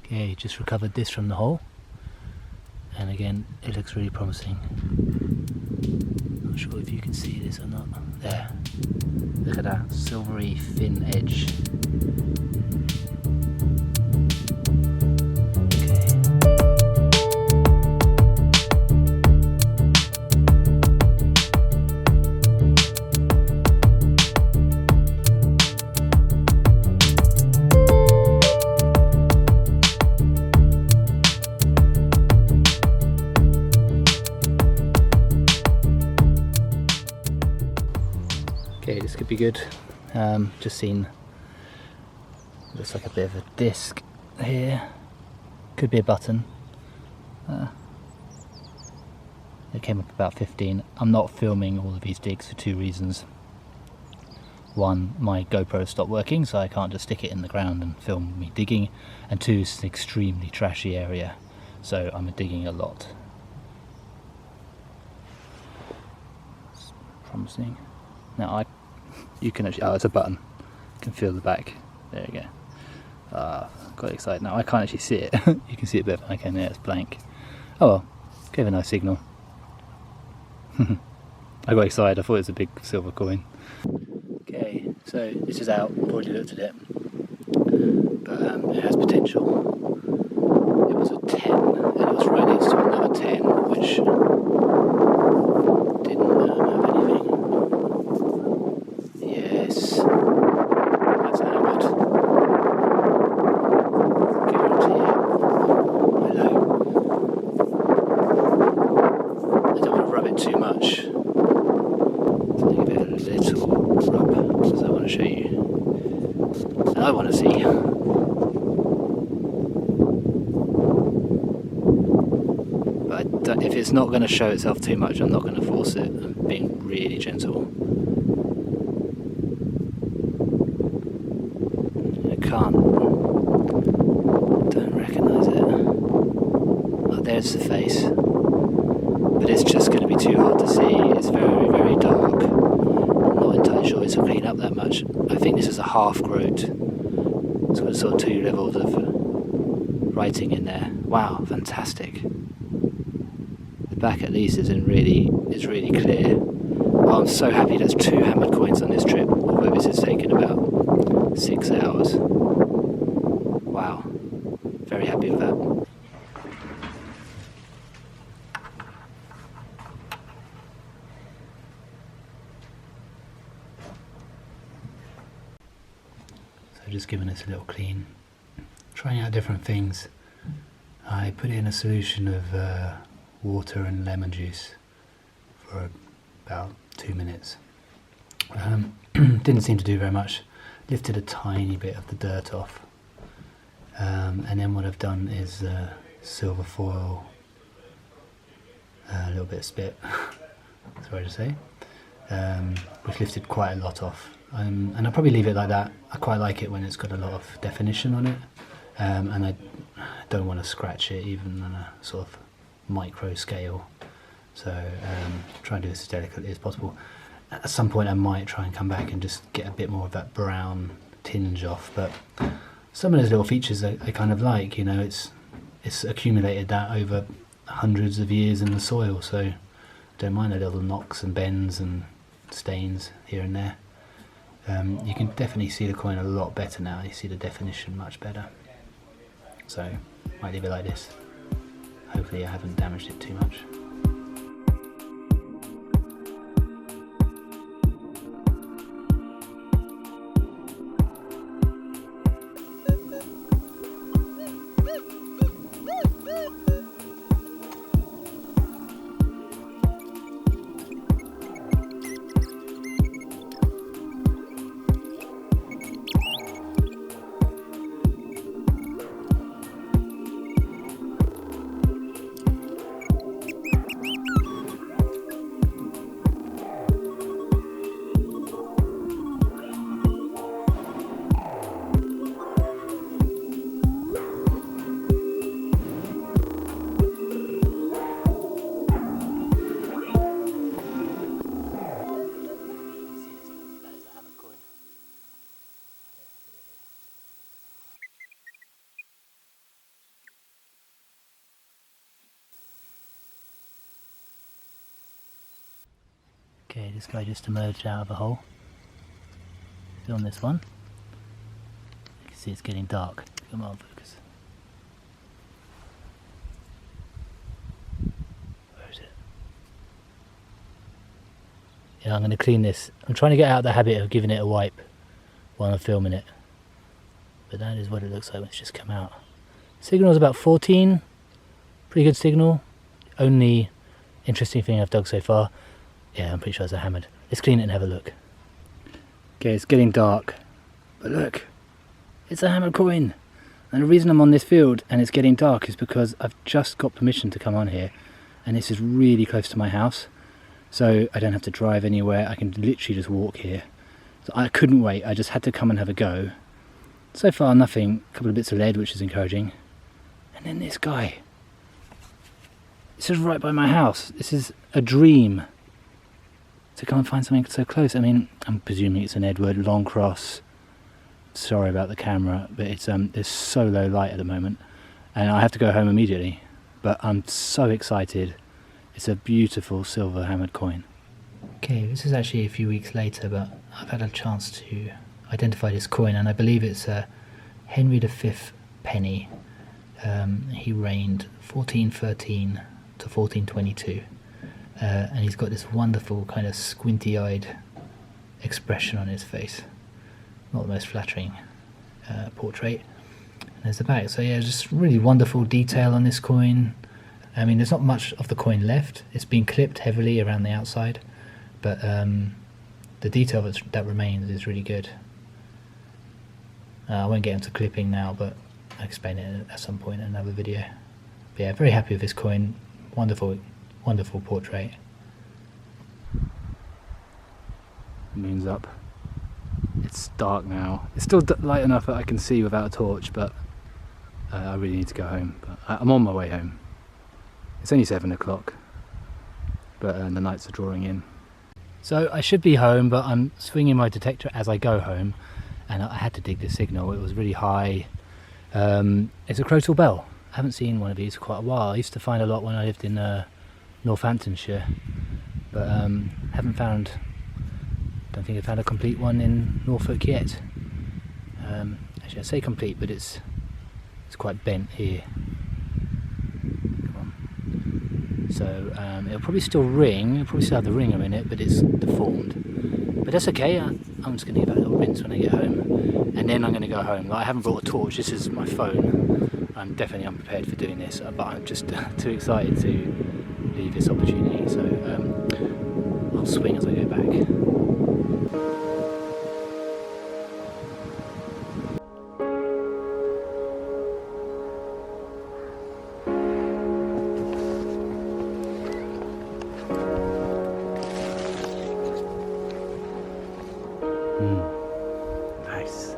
Okay, just recovered this from the hole, and again it looks really promising. Not sure if you can see this or not. There, look at that silvery thin edge. Okay, this could be good. Just seen, looks like a bit of a disc here. Could be a button. It came up about 15. I'm not filming all of these digs for two reasons. One, my GoPro stopped working, so I can't just stick it in the ground and film me digging. And two, it's an extremely trashy area, so I'm digging a lot. It's promising. Now you can actually, it's a button. You can feel the back. There you go. Got excited. Now I can't actually see it. You can see it better than I can. There, it's blank. Oh well, gave a nice signal. I got excited. I thought it was a big silver coin. Okay, so this is out. I've already looked at it, but it has potential. It was a 10, and it was right next to another 10, which didn't have anything. Yes, that's hammered. Guarantee it. Hello. I don't want to rub it too much. So give it a little rub, because I want to show you. And I want to see. But if it's not going to show itself too much, I'm not going to force it. I'm being really gentle. Don't recognise it. Oh, there's the face. But it's just going to be too hard to see. It's very, very dark. I'm not entirely sure it's going to clean up that much. I think this is a half groat. It's got sort of 2 levels of writing in there. Wow, fantastic. The back at least is really clear. Oh, I'm so happy there's 2 hammered coins on this trip, although this has taken about 6 hours. Wow, very happy with that. So just giving this a little clean, trying out different things. I put in a solution of water and lemon juice for about 2 minutes. Didn't seem to do very much. Lifted a tiny bit of the dirt off. And then what I've done is silver foil, a little bit of spit, sorry to say, which lifted quite a lot off. And I'll probably leave it like that. I quite like it when it's got a lot of definition on it, and I don't want to scratch it even on a sort of micro scale. So try and do this as delicately as possible. At some point I might try and come back and just get a bit more of that brown tinge off, but some of those little features I kind of like, you know, it's accumulated that over hundreds of years in the soil, so I don't mind the little knocks and bends and stains here and there. You can definitely see the coin a lot better now. You see the definition much better. So might leave it like this. Hopefully I haven't damaged it too much. Okay, this guy just emerged out of a hole. He's on this one. You can see it's getting dark. Come on, focus. Where is it? Yeah, I'm going to clean this. I'm trying to get out of the habit of giving it a wipe while I'm filming it. But that is what it looks like when it's just come out. Signal is about 14. Pretty good signal. Only interesting thing I've dug so far. Yeah, I'm pretty sure it's a hammered. Let's clean it and have a look. Okay, it's getting dark. But look, it's a hammered coin. And the reason I'm on this field and it's getting dark is because I've just got permission to come on here. And this is really close to my house. So I don't have to drive anywhere. I can literally just walk here. So I couldn't wait. I just had to come and have a go. So far nothing. A couple of bits of lead, which is encouraging. And then this guy. This is right by my house. This is a dream to come and find something so close. I mean, I'm presuming it's an Edward long cross. Sorry about the camera, but it's there's so low light at the moment, and I have to go home immediately. But I'm so excited. It's a beautiful silver hammered coin. Okay, this is actually a few weeks later, but I've had a chance to identify this coin, and I believe it's a Henry V penny. He reigned 1413 to 1422, and he's got this wonderful kind of squinty-eyed expression on his face. Not the most flattering portrait. And there's the back. So yeah, just really wonderful detail on this coin. I mean, there's not much of the coin left. It's been clipped heavily around the outside, but the detail that remains is really good. I won't get into clipping now, but I'll explain it at some point in another video. But yeah, very happy with this coin. Wonderful, wonderful portrait. Moon's up. It's dark now. It's still light enough that I can see without a torch, but I really need to go home. But I'm on my way home. It's only 7 o'clock, but the nights are drawing in. So I should be home, but I'm swinging my detector as I go home, and I had to dig the signal. It was really high. It's a Cartwheel bell. I haven't seen one of these for quite a while. I used to find a lot when I lived in Northamptonshire, but haven't found. Don't think I've found a complete one in Norfolk yet. Actually, I say complete, but it's quite bent here. Come on. So it'll probably still ring. It'll probably still have the ringer in it, but it's deformed. But that's okay. I'm just going to give that a little rinse when I get home, and then I'm going to go home. Like, I haven't brought a torch. This is my phone. I'm definitely unprepared for doing this, but I'm just too excited to leave this opportunity. So I'll swing as I go back. Nice.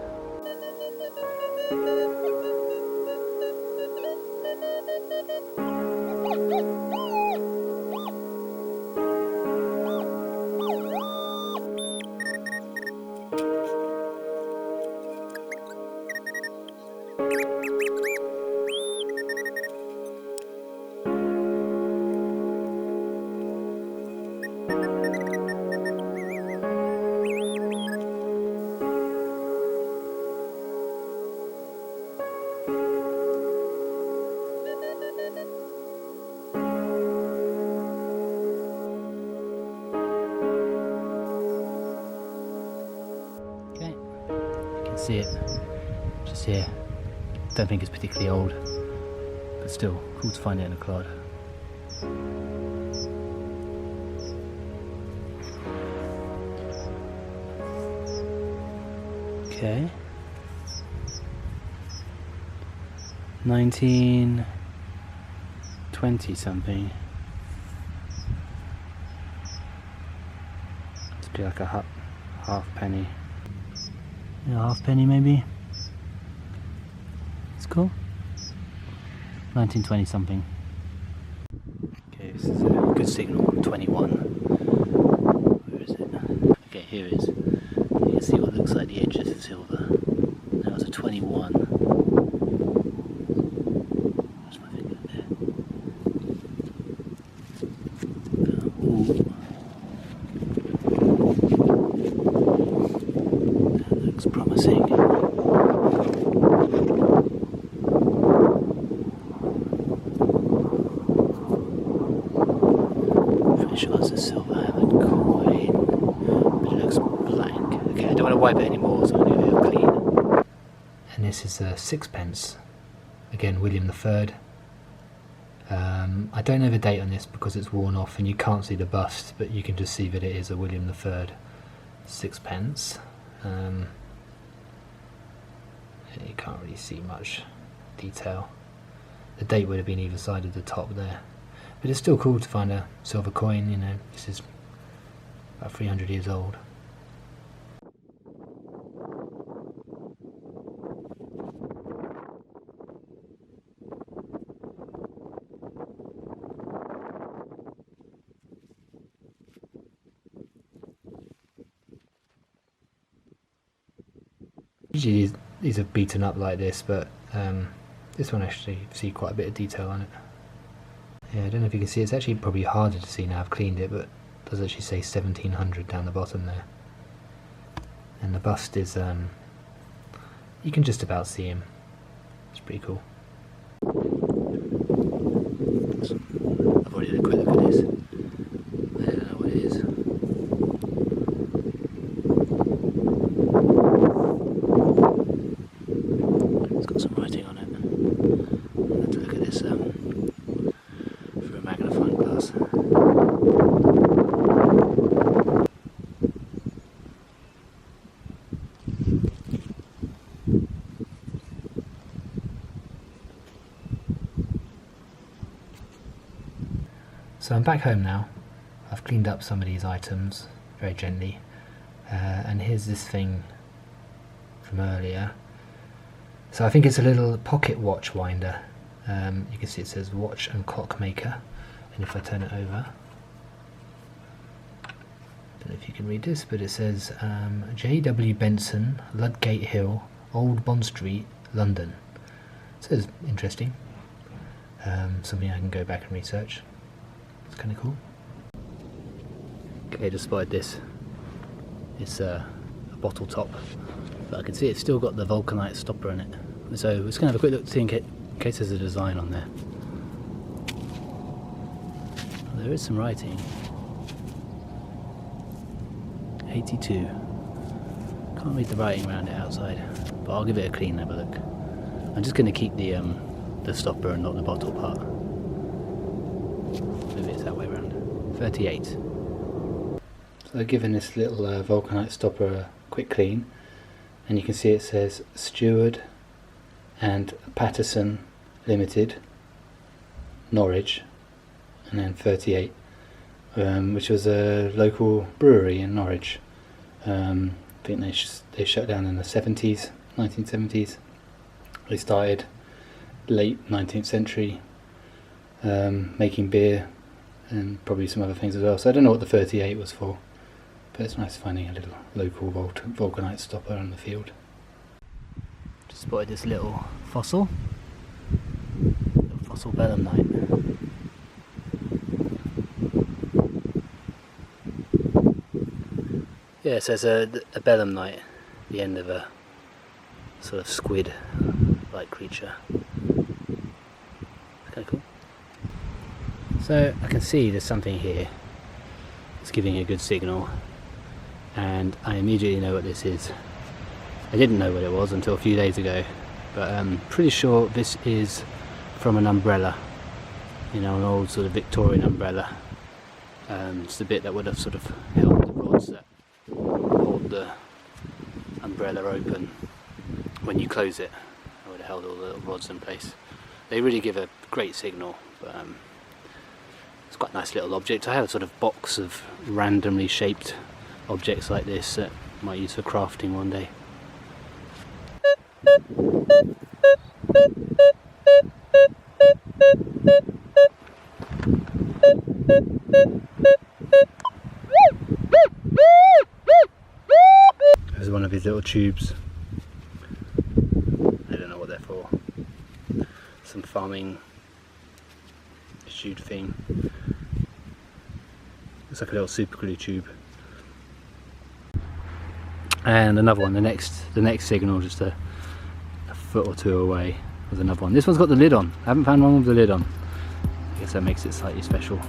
See it just here. Don't think it's particularly old, but still cool to find it in a clod. Okay, 1920 something. Must be like a half penny. A half penny maybe. It's cool. 1920 something. Okay, this is a good signal. 21. Where is it? Okay, here it is. You can see what looks like the edge of silver. That was a 21. Where's my finger there? Ooh. sure that's a silver hammered coin, but it looks blank. Okay, I don't want to wipe it anymore, so I'm going to do it clean. And this is a sixpence, again William III. I don't know the date on this because it's worn off and you can't see the bust, but you can just see that it is a William III sixpence. You can't really see much detail. The date would have been either side of the top there, but it's still cool to find a silver coin. You know, this is about 300 years old. Usually these are beaten up like this, but this one actually you see quite a bit of detail on it. Yeah, I don't know if you can see, it's actually probably harder to see now I've cleaned it, but it does actually say 1700 down the bottom there. And the bust is, you can just about see him. It's pretty cool. I've already had a quick look at this. I don't know what it is. It's got some writing on it. I'll have to look at this through a magnifying glass. So I'm back home now. I've cleaned up some of these items very gently, and here's this thing from earlier. So I think it's a little pocket watch winder. You can see it says watch and clock maker, and if I turn it over, I don't know if you can read this, but it says J.W. Benson, Ludgate Hill, Old Bond Street, London. So it's interesting. Something I can go back and research. It's kind of cool. Okay, just spotted this. It's a bottle top, but I can see it's still got the vulcanite stopper in it. So let's going to have a quick look to see in case there's a design on there. Well, there is some writing. 82. Can't read the writing around it outside, but I'll give it a clean, have a look. I'm just going to keep the stopper and not the bottle part. Maybe it's that way around. 38. So giving this little vulcanite stopper a quick clean, and you can see it says Steward and Patterson Limited, Norwich, and then 38, which was a local brewery in Norwich. I think they shut down in the 70s, 1970s. They started late 19th century making beer and probably some other things as well. So I don't know what the 38 was for, but it's nice finding a little local vulcanite stopper on the field. Just spotted this little fossil belemnite. Yeah, so it's a belemnite, the end of a sort of squid-like creature. It's kind of cool. So I can see there's something here. It's giving a good signal, and I immediately know what this is. I didn't know what it was until a few days ago, but I'm pretty sure this is from an umbrella, you know, an old sort of Victorian umbrella. It's the bit that would have sort of held the rods that hold the umbrella open when you close it. It would have held all the little rods in place. They really give a great signal, but it's quite a nice little object. I have a sort of box of randomly shaped objects like this that I might use for crafting one day. There's one of his little tubes. I don't know what they're for. Some farming tube thing. Looks like a little super glue tube. And another one, the next signal, just a foot or two away, was another one. This one's got the lid on. I haven't found one with the lid on. I guess that makes it slightly special.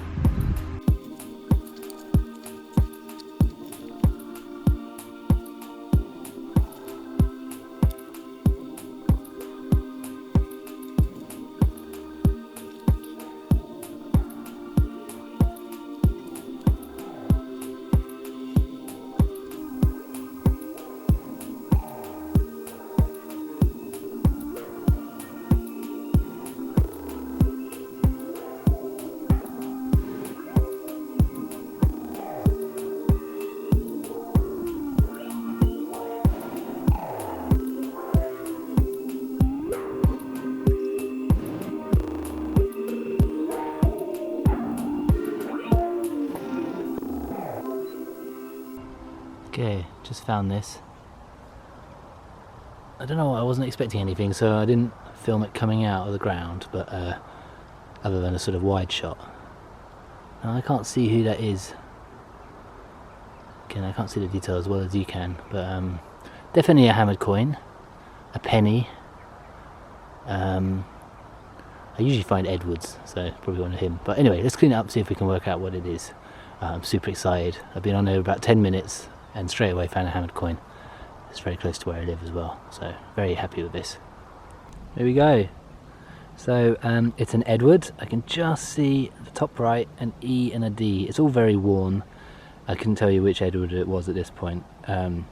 Okay, just found this. I don't know, I wasn't expecting anything, so I didn't film it coming out of the ground, but other than a sort of wide shot. Now I can't see who that is. Again, I can't see the detail as well as you can, but definitely a hammered coin, a penny. I usually find Edwards, so probably one of him. But anyway, let's clean it up, see if we can work out what it is. I'm super excited. I've been on there about 10 minutes and straight away found a hammered coin. It's very close to where I live as well, so very happy with this. Here we go. So it's an Edward. I can just see the top right, an E and a D. It's all very worn. I couldn't tell you which Edward it was at this point. When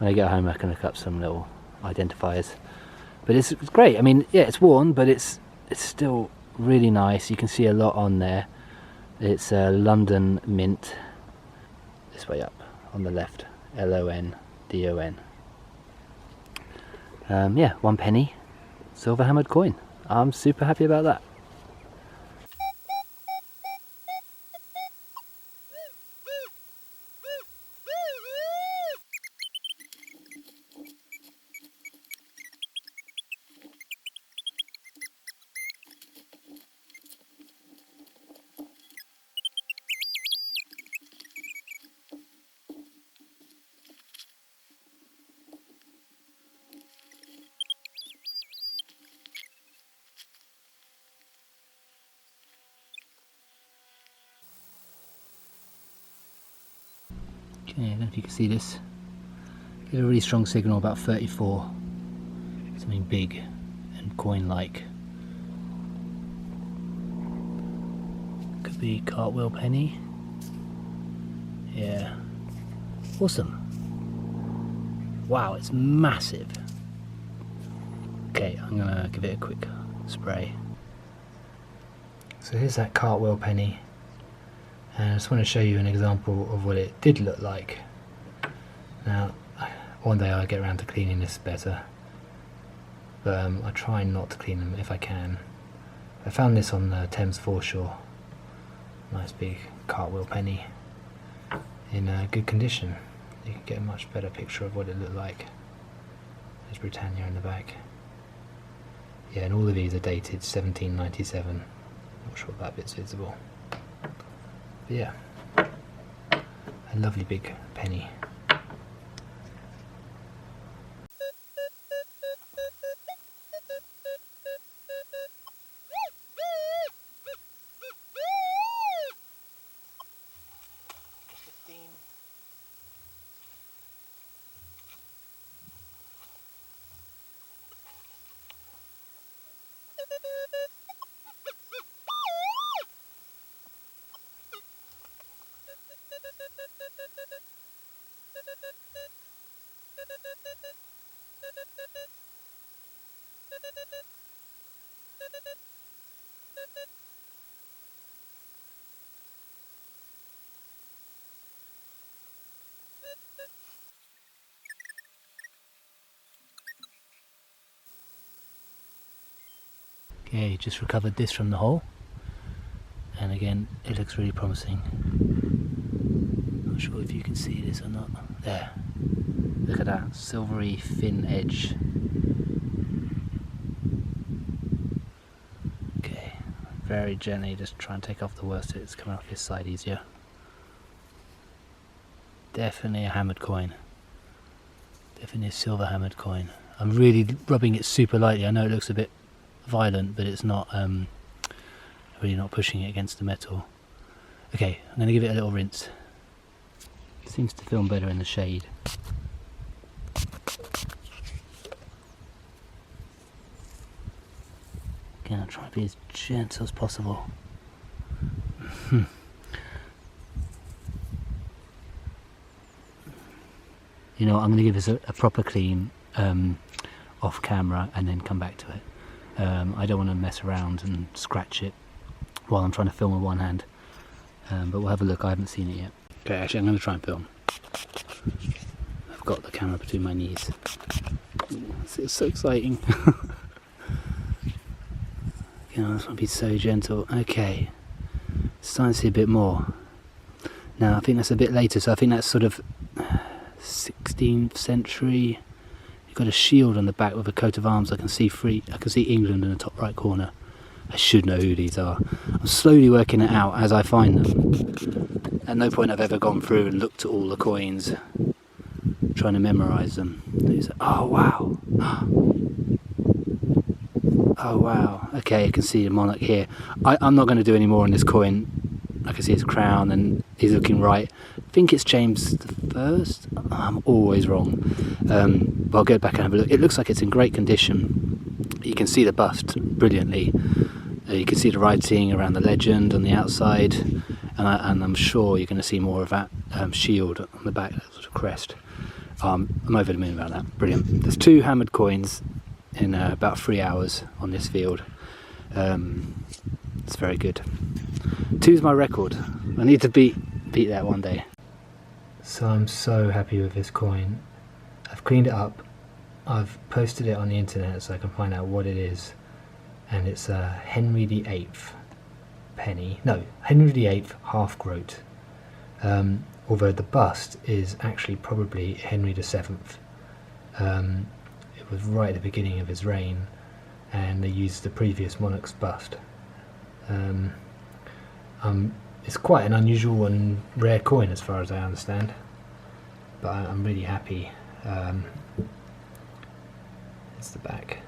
I get home I can look up some little identifiers. But it's great. I mean, yeah, it's worn, but it's still really nice. You can see a lot on there. It's a London mint. This way up on the left. LONDON. Yeah, 1 penny, silver hammered coin. I'm super happy about that. Okay, I don't know if you can see this. Get a really strong signal, about 34. Something big and coin-like. Could be Cartwheel penny. Yeah. Awesome. Wow, it's massive. Okay, I'm gonna give it a quick spray. So here's that Cartwheel penny. And I just want to show you an example of what it did look like. Now, one day I'll get around to cleaning this better, but I try not to clean them if I can. I found this on the Thames foreshore. Nice big Cartwheel penny in good condition. You can get a much better picture of what it looked like. There's Britannia in the back. Yeah, and all of these are dated 1797. Not sure if that bit's visible. But yeah, a lovely big penny. Okay, just recovered this from the hole, and again it looks really promising. Not sure if you can see this or not. There, look at that silvery thin edge. Okay, very gently just try and take off the worst of it. It's coming off this side easier. Definitely a hammered coin. Definitely a silver hammered coin. I'm really rubbing it super lightly. I know it looks a bit violent, but it's not really not pushing it against the metal. Okay, I'm going to give it a little rinse. Seems to film better in the shade. Again, I'll try to be as gentle as possible. You know, I'm going to give this a proper clean off camera and then come back to it. I don't want to mess around and scratch it while I'm trying to film with one hand, but we'll have a look. I haven't seen it yet. Okay, actually I'm going to try and film. I've got the camera between my knees. It's so exciting. You know, this might be so gentle. Okay, starting to see a bit more. Now I think that's a bit later, so I think that's sort of 16th century. You've got a shield on the back with a coat of arms. I can see England in the top right corner. I should know who these are. I'm slowly working it out as I find them. At no point I've ever gone through and looked at all the coins, trying to memorise them. Oh wow! Oh wow! Okay, I can see the monarch here. I'm not going to do any more on this coin. I can see his crown and he's looking right. I think it's James I. I'm always wrong. But I'll go back and have a look. It looks like it's in great condition. You can see the bust brilliantly. You can see the writing around the legend on the outside, and I'm sure you're going to see more of that shield on the back, that sort of crest. I'm over the moon about that. Brilliant. There's 2 hammered coins in about 3 hours on this field. It's very good. 2's my record. I need to beat that one day. So I'm so happy with this coin. I've cleaned it up. I've posted it on the internet so I can find out what it is. And it's a Henry VIII penny. No, Henry VIII half groat. Although the bust is actually probably Henry VII. It was right at the beginning of his reign, and they used the previous monarch's bust. It's quite an unusual and rare coin as far as I understand, but I'm really happy. It's the back.